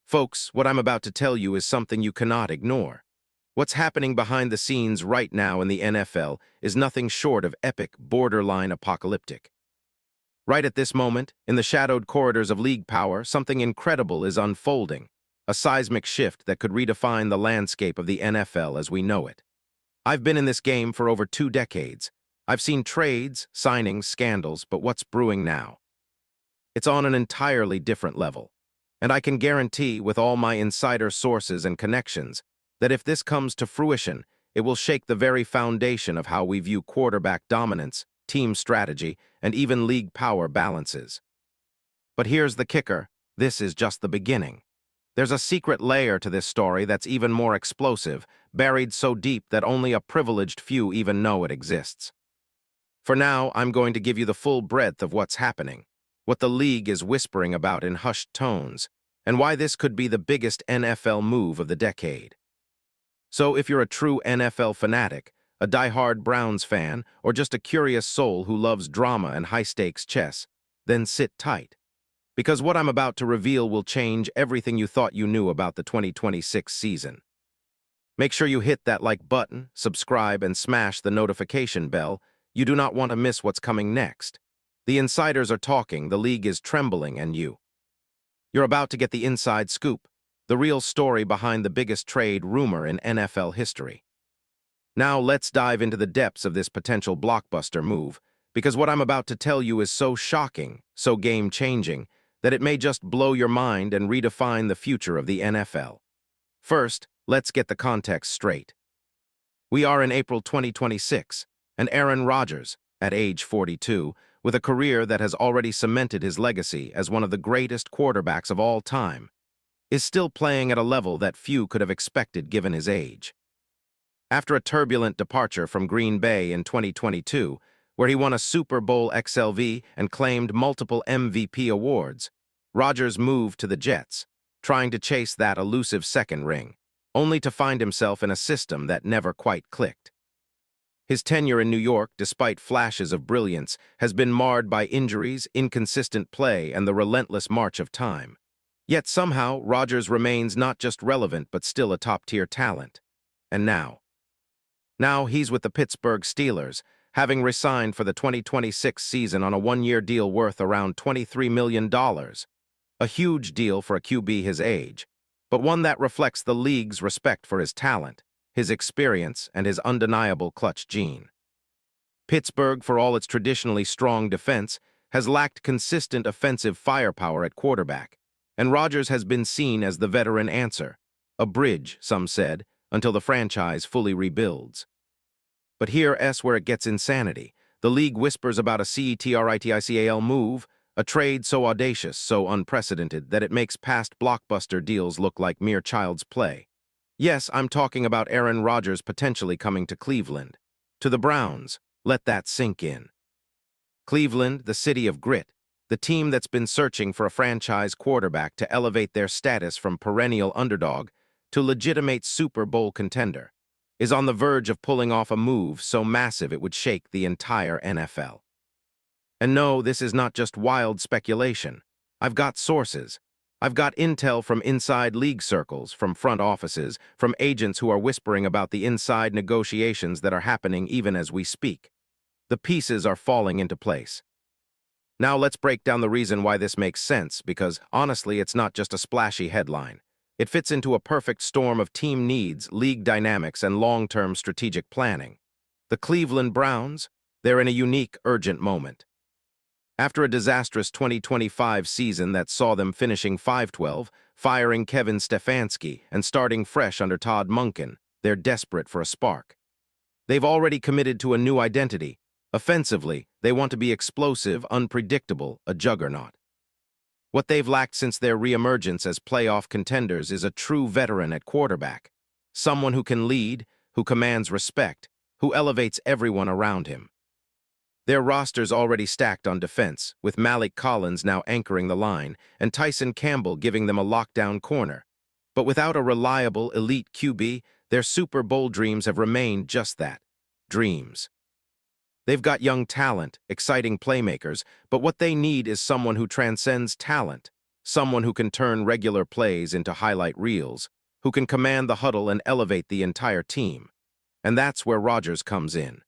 Folks, what I'm about to tell you is something you cannot ignore. What's happening behind the scenes right now in the NFL is nothing short of epic, borderline apocalyptic. Right at this moment, in the shadowed corridors of league power, something incredible is unfolding, a seismic shift that could redefine the landscape of the NFL as we know it. I've been in this game for over 2 decades. I've seen trades, signings, scandals, but what's brewing now? It's on an entirely different level. And I can guarantee, with all my insider sources and connections, that if this comes to fruition, it will shake the very foundation of how we view quarterback dominance, team strategy, and even league power balances. But here's the kicker: this is just the beginning. There's a secret layer to this story that's even more explosive, buried so deep that only a privileged few even know it exists. For now, I'm going to give you the full breadth of what's happening, what the league is whispering about in hushed tones, and why this could be the biggest NFL move of the decade. So if you're a true NFL fanatic, a die-hard Browns fan, or just a curious soul who loves drama and high-stakes chess, then sit tight. Because what I'm about to reveal will change everything you thought you knew about the 2026 season. Make sure you hit that like button, subscribe, and smash the notification bell. You do not want to miss what's coming next. The insiders are talking, the league is trembling, and you're about to get the inside scoop, the real story behind the biggest trade rumor in NFL history. Now let's dive into the depths of this potential blockbuster move, because what I'm about to tell you is so shocking, so game-changing, that it may just blow your mind and redefine the future of the NFL. First, let's get the context straight. We are in April 2026, and Aaron Rodgers, at age 42, with a career that has already cemented his legacy as one of the greatest quarterbacks of all time, is still playing at a level that few could have expected given his age. After a turbulent departure from Green Bay in 2022, where he won a Super Bowl XLV and claimed multiple MVP awards, Rodgers moved to the Jets, trying to chase that elusive second ring, only to find himself in a system that never quite clicked. His tenure in New York, despite flashes of brilliance, has been marred by injuries, inconsistent play, and the relentless march of time. Yet somehow, Rodgers remains not just relevant but still a top-tier talent. And now he's with the Pittsburgh Steelers, having re-signed for the 2026 season on a 1-year deal worth around $23 million. A huge deal for a QB his age, but one that reflects the league's respect for his talent, his experience, and his undeniable clutch gene. Pittsburgh, for all its traditionally strong defense, has lacked consistent offensive firepower at quarterback, and Rodgers has been seen as the veteran answer, a bridge, some said, until the franchise fully rebuilds. But here's where it gets insanity. The league whispers about a CETRITICAL move, a trade so audacious, so unprecedented, that it makes past blockbuster deals look like mere child's play. Yes, I'm talking about Aaron Rodgers potentially coming to Cleveland. To the Browns, let that sink in. Cleveland, the city of grit, the team that's been searching for a franchise quarterback to elevate their status from perennial underdog to legitimate Super Bowl contender, is on the verge of pulling off a move so massive it would shake the entire NFL. And no, this is not just wild speculation. I've got sources. I've got intel from inside league circles, from front offices, from agents who are whispering about the inside negotiations that are happening even as we speak. The pieces are falling into place. Now let's break down the reason why this makes sense, because honestly, it's not just a splashy headline. It fits into a perfect storm of team needs, league dynamics, and long-term strategic planning. The Cleveland Browns, they're in a unique, urgent moment. After a disastrous 2025 season that saw them finishing 5-12, firing Kevin Stefanski, and starting fresh under Todd Monken, they're desperate for a spark. They've already committed to a new identity. Offensively, they want to be explosive, unpredictable, a juggernaut. What they've lacked since their reemergence as playoff contenders is a true veteran at quarterback, someone who can lead, who commands respect, who elevates everyone around him. Their roster's already stacked on defense, with Malik Collins now anchoring the line and Tyson Campbell giving them a lockdown corner. But without a reliable, elite QB, their Super Bowl dreams have remained just that, dreams. They've got young talent, exciting playmakers, but what they need is someone who transcends talent, someone who can turn regular plays into highlight reels, who can command the huddle and elevate the entire team. And that's where Rodgers comes in.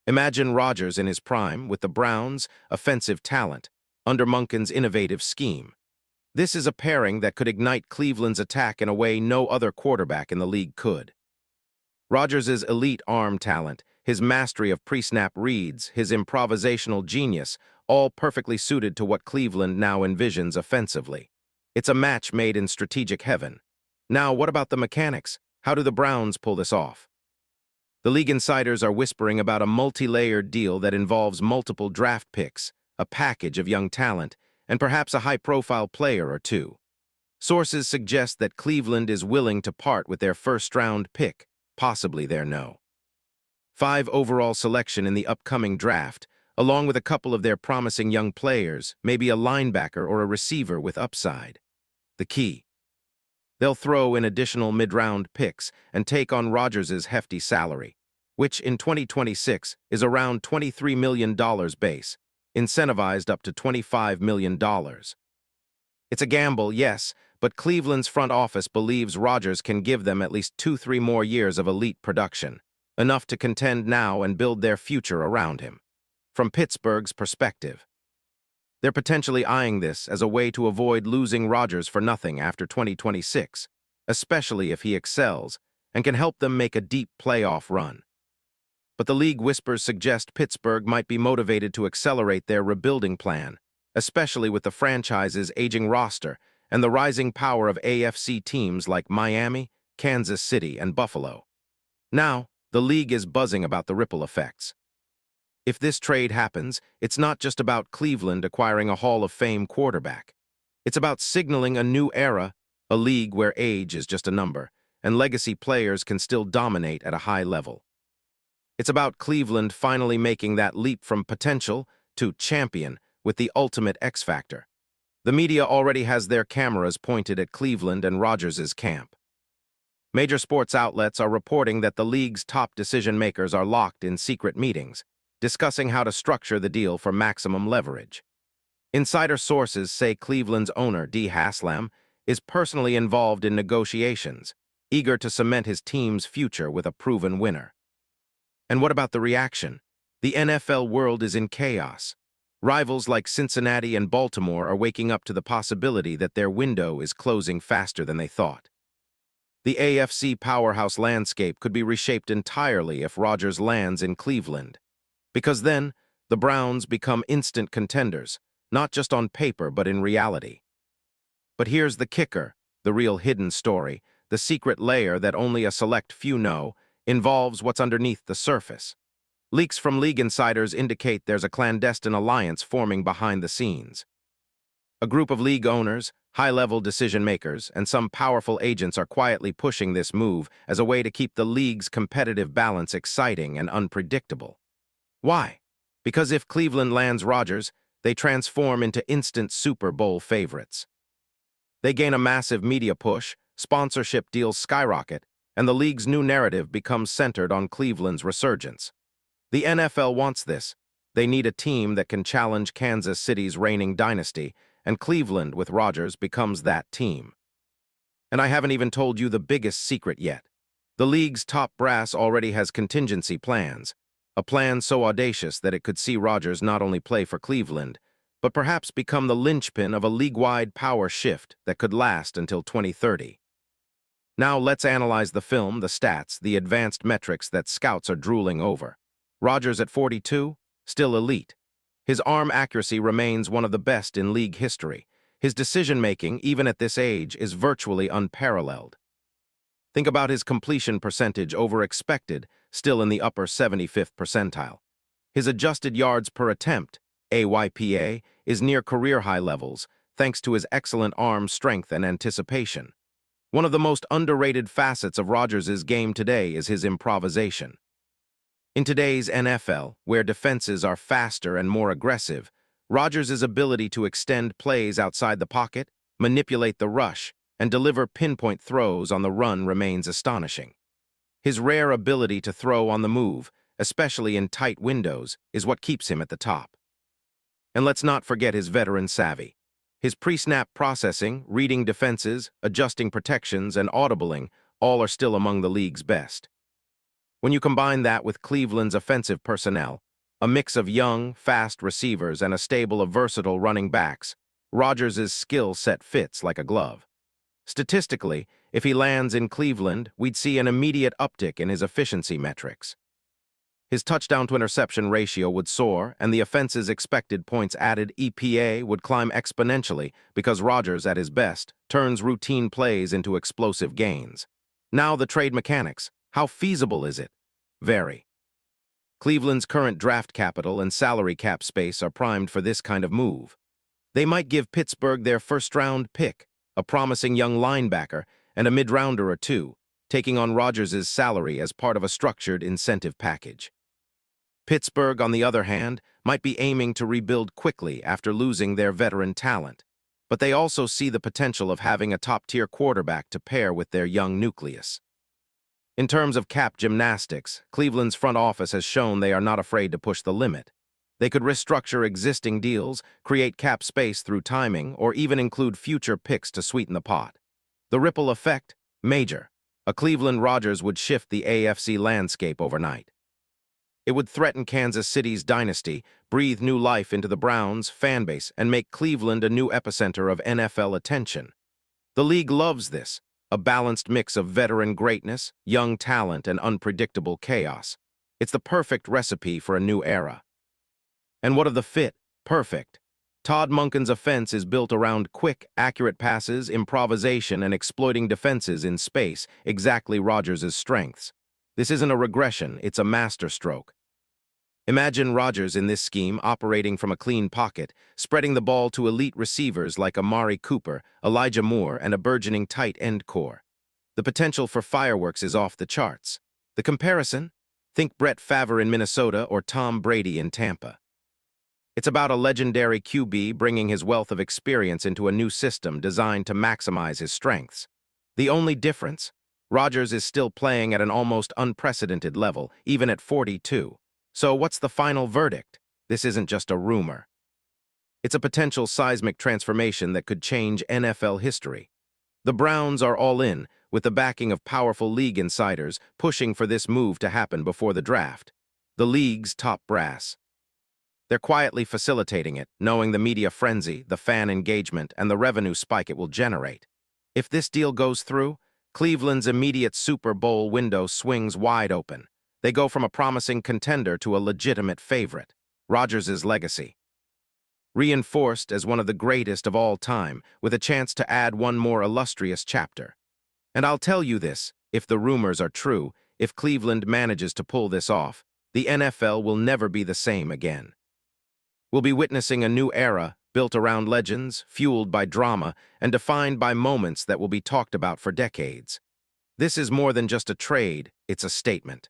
Imagine Rodgers in his prime with the Browns' offensive talent, under Monken's innovative scheme. This is a pairing that could ignite Cleveland's attack in a way no other quarterback in the league could. Rodgers' elite arm talent, his mastery of pre-snap reads, his improvisational genius, all perfectly suited to what Cleveland now envisions offensively. It's a match made in strategic heaven. Now, what about the mechanics? How do the Browns pull this off? The league insiders are whispering about a multi-layered deal that involves multiple draft picks, a package of young talent, and perhaps a high-profile player or two. Sources suggest that Cleveland is willing to part with their first-round pick, possibly their no. 5 overall selection in the upcoming draft, along with a couple of their promising young players, maybe a linebacker or a receiver with upside. The key: they'll throw in additional mid-round picks and take on Rodgers' hefty salary, which in 2026 is around $23 million base, incentivized up to $25 million. It's a gamble, yes, but Cleveland's front office believes Rodgers can give them at least 2-3 more years of elite production, enough to contend now and build their future around him. From Pittsburgh's perspective, they're potentially eyeing this as a way to avoid losing Rodgers for nothing after 2026, especially if he excels and can help them make a deep playoff run. But the league whispers suggest Pittsburgh might be motivated to accelerate their rebuilding plan, especially with the franchise's aging roster and the rising power of AFC teams like Miami, Kansas City, and Buffalo. Now, the league is buzzing about the ripple effects. If this trade happens, it's not just about Cleveland acquiring a Hall of Fame quarterback. It's about signaling a new era, a league where age is just a number, and legacy players can still dominate at a high level. It's about Cleveland finally making that leap from potential to champion with the ultimate X factor. The media already has their cameras pointed at Cleveland and Rodgers' camp. Major sports outlets are reporting that the league's top decision-makers are locked in secret meetings, discussing how to structure the deal for maximum leverage. Insider sources say Cleveland's owner, D. Haslam, is personally involved in negotiations, eager to cement his team's future with a proven winner. And what about the reaction? The NFL world is in chaos. Rivals like Cincinnati and Baltimore are waking up to the possibility that their window is closing faster than they thought. The AFC powerhouse landscape could be reshaped entirely if Rodgers lands in Cleveland. Because then, the Browns become instant contenders, not just on paper but in reality. But here's the kicker, the real hidden story, the secret layer that only a select few know, involves what's underneath the surface. Leaks from league insiders indicate there's a clandestine alliance forming behind the scenes. A group of league owners, high-level decision-makers, and some powerful agents are quietly pushing this move as a way to keep the league's competitive balance exciting and unpredictable. Why? Because if Cleveland lands Rodgers, they transform into instant Super Bowl favorites. They gain a massive media push, sponsorship deals skyrocket, and the league's new narrative becomes centered on Cleveland's resurgence. The NFL wants this. They need a team that can challenge Kansas City's reigning dynasty, and Cleveland with Rodgers becomes that team. And I haven't even told you the biggest secret yet. The league's top brass already has contingency plans, a plan so audacious that it could see Rodgers not only play for Cleveland, but perhaps become the linchpin of a league-wide power shift that could last until 2030. Now let's analyze the film, the stats, the advanced metrics that scouts are drooling over. Rodgers at 42, still elite. His arm accuracy remains one of the best in league history. His decision-making, even at this age, is virtually unparalleled. Think about his completion percentage over expected, still in the upper 75th percentile. His adjusted yards per attempt, AYPA, is near career-high levels, thanks to his excellent arm strength and anticipation. One of the most underrated facets of Rodgers' game today is his improvisation. In today's NFL, where defenses are faster and more aggressive, Rodgers' ability to extend plays outside the pocket, manipulate the rush, and deliver pinpoint throws on the run remains astonishing. His rare ability to throw on the move, especially in tight windows, is what keeps him at the top. And let's not forget his veteran savvy. His pre-snap processing, reading defenses, adjusting protections, and audibling all are still among the league's best. When you combine that with Cleveland's offensive personnel, a mix of young, fast receivers and a stable of versatile running backs, Rodgers' skill set fits like a glove. Statistically, if he lands in Cleveland, we'd see an immediate uptick in his efficiency metrics. His touchdown-to-interception ratio would soar, and the offense's expected points added (EPA) would climb exponentially because Rodgers, at his best, turns routine plays into explosive gains. Now the trade mechanics. How feasible is it? Very. Cleveland's current draft capital and salary cap space are primed for this kind of move. They might give Pittsburgh their first-round pick, a promising young linebacker, and a mid-rounder or two, taking on Rodgers' salary as part of a structured incentive package. Pittsburgh, on the other hand, might be aiming to rebuild quickly after losing their veteran talent, but they also see the potential of having a top-tier quarterback to pair with their young nucleus. In terms of cap gymnastics, Cleveland's front office has shown they are not afraid to push the limit. They could restructure existing deals, create cap space through timing, or even include future picks to sweeten the pot. The ripple effect? Major. A Cleveland Rodgers would shift the AFC landscape overnight. It would threaten Kansas City's dynasty, breathe new life into the Browns' fanbase, and make Cleveland a new epicenter of NFL attention. The league loves this, a balanced mix of veteran greatness, young talent, and unpredictable chaos. It's the perfect recipe for a new era. And what of the fit? Perfect. Todd Monken's offense is built around quick, accurate passes, improvisation, and exploiting defenses in space, exactly Rodgers' strengths. This isn't a regression, it's a masterstroke. Imagine Rodgers in this scheme operating from a clean pocket, spreading the ball to elite receivers like Amari Cooper, Elijah Moore, and a burgeoning tight end core. The potential for fireworks is off the charts. The comparison? Think Brett Favre in Minnesota or Tom Brady in Tampa. It's about a legendary QB bringing his wealth of experience into a new system designed to maximize his strengths. The only difference? Rodgers is still playing at an almost unprecedented level, even at 42. So what's the final verdict? This isn't just a rumor. It's a potential seismic transformation that could change NFL history. The Browns are all in, with the backing of powerful league insiders pushing for this move to happen before the draft. The league's top brass. They're quietly facilitating it, knowing the media frenzy, the fan engagement, and the revenue spike it will generate. If this deal goes through, Cleveland's immediate Super Bowl window swings wide open. They go from a promising contender to a legitimate favorite. Rodgers' legacy. Reinforced as one of the greatest of all time, with a chance to add one more illustrious chapter. And I'll tell you this, if the rumors are true, if Cleveland manages to pull this off, the NFL will never be the same again. We'll be witnessing a new era, built around legends, fueled by drama, and defined by moments that will be talked about for decades. This is more than just a trade, it's a statement.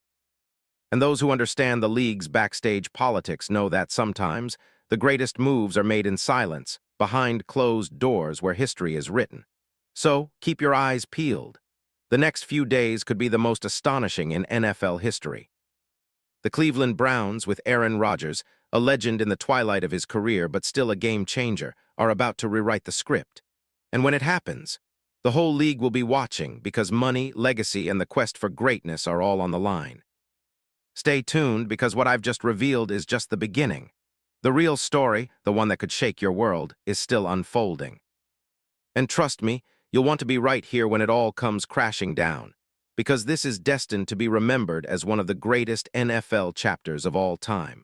And those who understand the league's backstage politics know that sometimes the greatest moves are made in silence, behind closed doors where history is written. So, keep your eyes peeled. The next few days could be the most astonishing in NFL history. The Cleveland Browns, with Aaron Rodgers, a legend in the twilight of his career but still a game-changer, are about to rewrite the script. And when it happens, the whole league will be watching because money, legacy, and the quest for greatness are all on the line. Stay tuned because what I've just revealed is just the beginning. The real story, the one that could shake your world, is still unfolding. And trust me, you'll want to be right here when it all comes crashing down, because this is destined to be remembered as one of the greatest NFL chapters of all time.